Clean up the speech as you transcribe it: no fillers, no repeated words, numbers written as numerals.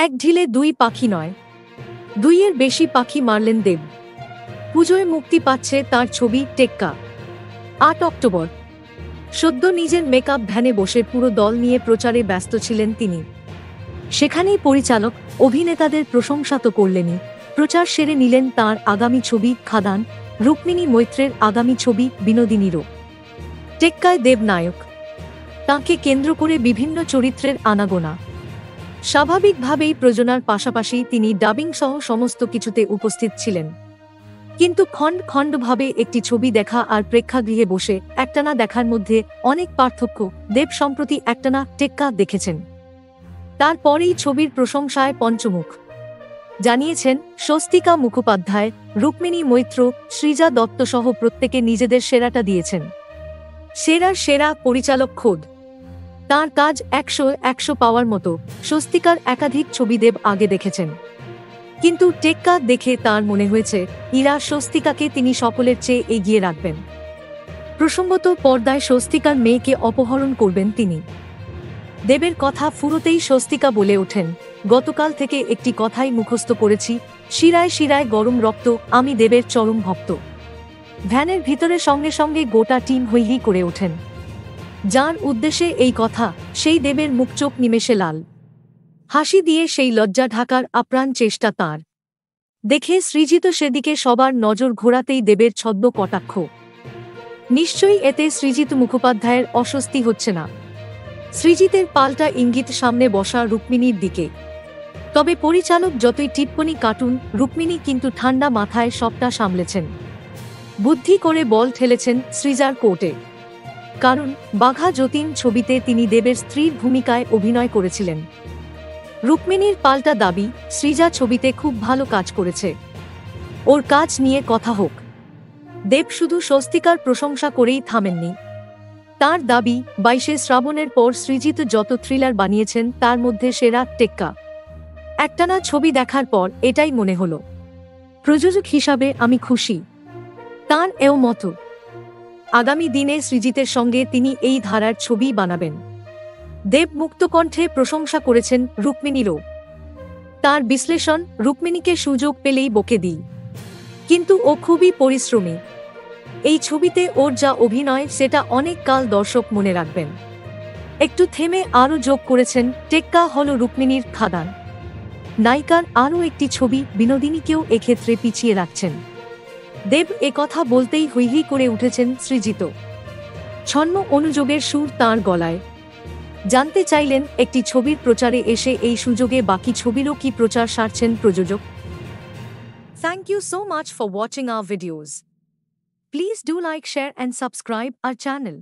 এক ঢিলে দুই পাখি নয়, দুইয়ের বেশি পাখি মারলেন দেব। পুজোয় মুক্তি পাচ্ছে তার ছবি টেক্কা। ৮ অক্টোবর। সদ্য নিজের মেকআপ ভ্যানে বসে পুরো দল নিয়ে প্রচারে ব্যস্ত ছিলেন তিনি। সেখানেই পরিচালক, অভিনেতাদের প্রশংসা তো করলেনই, প্রচার সেরে নিলেন তাঁর আগামী ছবি খাদান, রুক্মিণী মৈত্রের আগামী ছবি বিনোদিনীরও। টেক্কায় দেব নায়ক, তাঁকে কেন্দ্র করে বিভিন্ন চরিত্রের আনাগোনা। স্বাভাবিকভাবেই প্রযোজনার পাশাপাশি তিনি ডাবিং সহ সমস্ত কিছুতে উপস্থিত ছিলেন। কিন্তু খণ্ড খণ্ডভাবে একটি ছবি দেখা আর প্রেক্ষাগৃহে বসে একটানা দেখার মধ্যে অনেক পার্থক্য। দেব সম্প্রতি একটানা টেক্কা দেখেছেন, তারপরেই ছবির প্রশংসায় পঞ্চমুখ। জানিয়েছেন স্বস্তিকা মুখোপাধ্যায়, রুক্মিণী মৈত্র, সৃজা দত্ত সহ প্রত্যেকে নিজেদের সেরাটা দিয়েছেন। সেরার সেরা পরিচালক খোদ। তাঁর কাজ ১০০ পাওয়ার মতো। স্বস্তিকার একাধিক ছবি দেব আগে দেখেছেন, কিন্তু টেক্কা দেখে তাঁর মনে হয়েছে ইরা স্বস্তিকাকে তিনি সকলের চেয়ে এগিয়ে রাখবেন। প্রসঙ্গত, পর্দায় স্বস্তিকার মেয়েকে অপহরণ করবেন তিনি। দেবের কথা ফুরোতেই স্বস্তিকা বলে ওঠেন, গতকাল থেকে একটি কথাই মুখস্থ করেছি, শিরায় শিরায় গরম রক্ত, আমি দেবের চরম ভক্ত। ভ্যানের ভিতরে সঙ্গে সঙ্গে গোটা টিম হৈ হৈ করে ওঠেন। যার উদ্দেশ্যে এই কথা, সেই দেবের মুখ চোখ নিমেষে লাল। হাসি দিয়ে সেই লজ্জা ঢাকার আপ্রাণ চেষ্টা তাঁর দেখে সৃজিত সেদিকে সবার নজর ঘোরাতেই দেবের ছদ্ম কটাক্ষ। নিশ্চয়ই এতে সৃজিত মুখোপাধ্যায়ের অস্বস্তি হচ্ছে না। সৃজিতের পাল্টা ইঙ্গিত সামনে বসা রুক্মিণীর দিকে। তবে পরিচালক যতই টিপ্পনি কাটুন, রুক্মিণী কিন্তু ঠান্ডা মাথায় সবটা সামলেছেন। বুদ্ধি করে বল ঠেলেছেন সৃজার কোর্টে। কারণ বাঘা যতীন ছবিতে তিনি দেবের স্ত্রীর ভূমিকায় অভিনয় করেছিলেন। রুক্মিণীর পাল্টা দাবি, সৃজা ছবিতে খুব ভালো কাজ করেছে, ওর কাজ নিয়ে কথা হোক। দেব শুধু স্বস্তিকার প্রশংসা করেই থামেননি। তার দাবি, ২২শে শ্রাবণের পর সৃজিত যত থ্রিলার বানিয়েছেন তার মধ্যে সেরা টেক্কা। একটানা ছবি দেখার পর এটাই মনে হলো। প্রযোজক হিসাবে আমি খুশি। তাঁর এও মত। আগামী দিনে সৃজিতের সঙ্গে তিনি এই ধারার ছবি বানাবেন। দেব মুক্তকণ্ঠে প্রশংসা করেছেন রুক্মিণীরও। তার বিশ্লেষণ, রুক্মিণীকে সুযোগ পেলেই বকে দিই, কিন্তু ও খুবই পরিশ্রমী। এই ছবিতে ওর যা অভিনয় সেটা অনেক কাল দর্শক মনে রাখবেন। একটু থেমে আরও যোগ করেছেন, টেক্কা হল রুক্মিণীর খাদান। নায়িকার আরও একটি ছবি বিনোদিনীকেও এক্ষেত্রে পিছিয়ে রাখছেন। দেব কথা বলতেই হৈ হৈ করে উঠেছেন সৃজিত। ছন্ন অনুযোগের সুর তাঁর গলায়। জানতে চাইলেন, একটি ছবির প্রচারে এসে এই সুযোগে বাকি ছবিরও কি প্রচার সারছেন প্রযোজক। Thank you so much for watching our videos. Please do like, share and subscribe our channel.